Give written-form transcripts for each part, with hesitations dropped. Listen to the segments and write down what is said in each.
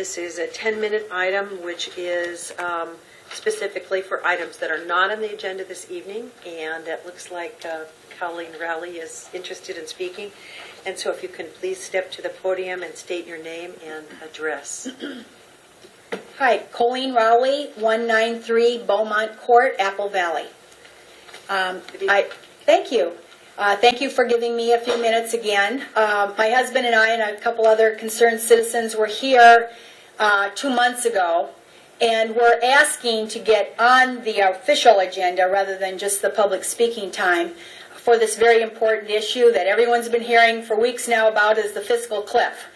This is a 10-minute item, which is specifically for items that are not on the agenda this evening, and it looks like Coleen Rowley is interested in speaking. And so if you can please step to the podium and state your name and address. Hi, Coleen Rowley, 193 Beaumont Court, Apple Valley. Thank you. Thank you for giving me a few minutes again. My husband and I and a couple other concerned citizens were here 2 months ago, and we're asking to get on the official agenda rather than just the public speaking time for this very important issue that everyone's been hearing for weeks now about, is the fiscal cliff.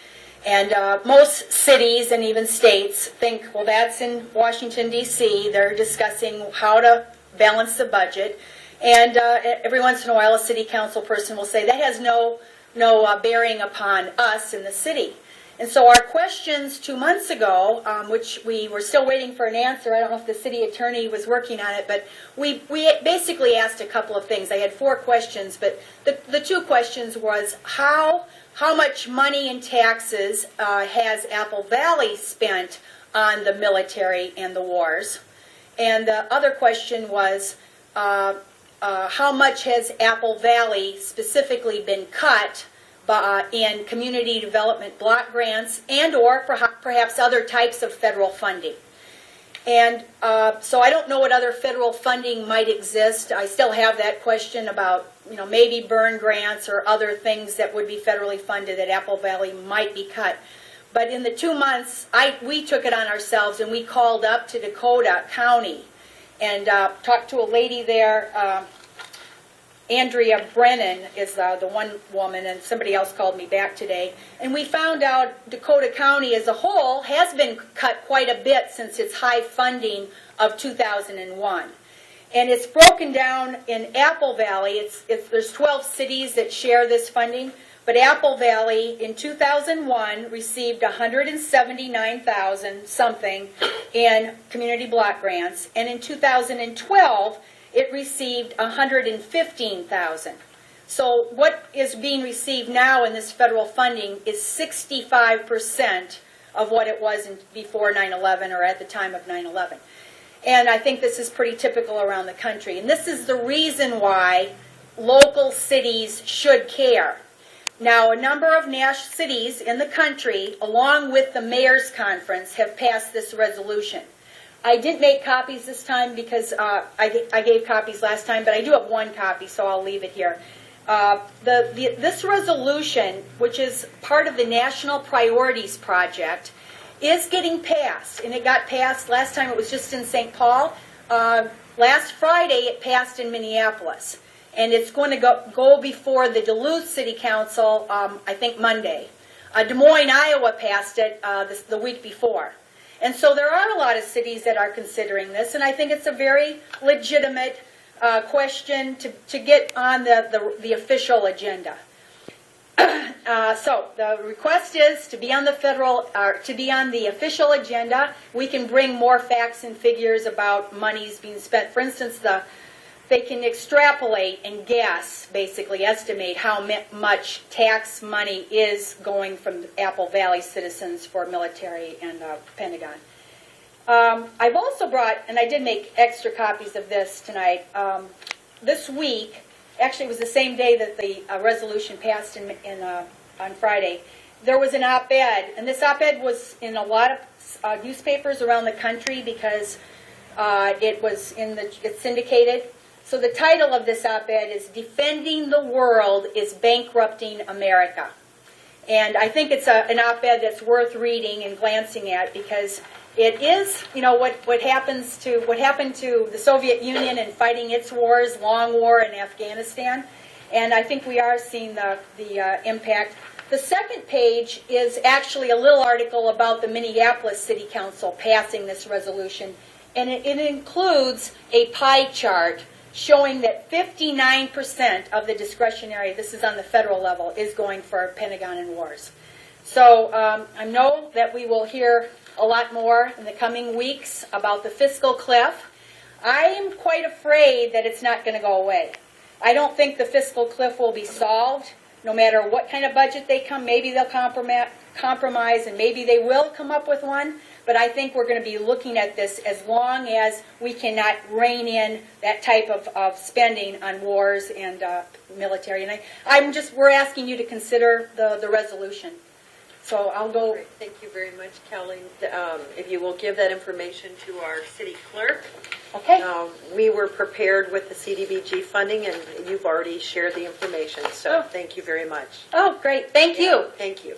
And most cities and even states think, well, that's in Washington, D.C. They're discussing how to balance the budget. And every once in a while, a city council person will say, that has no bearing upon us in the city. And so our questions 2 months ago, which we were still waiting for an answer, I don't know if the city attorney was working on it, but we basically asked a couple of things. I had 4 questions, but the 2 questions was how much money in taxes has Apple Valley spent on the military and the wars? And the other question was, how much has Apple Valley specifically been cut in community development block grants and or perhaps other types of federal funding? And so I don't know what other federal funding might exist. I still have that question about, maybe burn grants or other things that would be federally funded that Apple Valley might be cut. But in the 2 months, we took it on ourselves and we called up to Dakota County and talked to a lady there. Andrea Brennan is the one woman, and somebody else called me back today. And we found out Dakota County as a whole has been cut quite a bit since its high funding of 2001. And it's broken down in Apple Valley. There's 12 cities that share this funding. But Apple Valley in 2001 received $179,000 something in community block grants. And in 2012, it received $115,000. So what is being received now in this federal funding is 65% of what it was before 9/11 or at the time of 9/11. And I think this is pretty typical around the country. And this is the reason why local cities should care. Now, a number of national cities in the country, along with the Mayor's Conference, have passed this resolution. I didn't make copies this time because I gave copies last time, but I do have 1 copy, so I'll leave it here. This resolution, which is part of the National Priorities Project, is getting passed. And it got passed, last time it was just in St. Paul. Last Friday it passed in Minneapolis. And it's going to go before the Duluth City Council, I think Monday. Des Moines, Iowa passed it the week before. And so there are a lot of cities that are considering this, and I think it's a very legitimate question to get on the official agenda. So the request is to be on the official agenda. We can bring more facts and figures about monies being spent. For instance, they can extrapolate and guess, basically estimate how much tax money is going from Apple Valley citizens for military and Pentagon. I've also brought, and I did make extra copies of this tonight, this week, actually it was the same day that the resolution passed on Friday, there was an op-ed, and this op-ed was in a lot of newspapers around the country because it's syndicated. So the title of this op-ed is "Defending the World is Bankrupting America." And I think it's an op-ed that's worth reading and glancing at because it is, what happened to the Soviet Union and fighting its wars, long war in Afghanistan. And I think we are seeing the impact. The second page is actually a little article about the Minneapolis City Council passing this resolution. And it includes a pie chart showing that 59% of the discretionary, this is on the federal level, is going for Pentagon and wars. So I know that we will hear a lot more in the coming weeks about the fiscal cliff. I am quite afraid that it's not going to go away. I don't think the fiscal cliff will be solved no matter what kind of budget they come, maybe they'll compromise, and maybe they will come up with one. But I think we're going to be looking at this as long as we cannot rein in that type of spending on wars and military. And we're asking you to consider the resolution. So I'll go. Great. Thank you very much, Coleen. If you will give that information to our city clerk. Okay. We were prepared with the CDBG funding, and you've already shared the information. So thank you very much. Oh, great. Thank you. Thank you.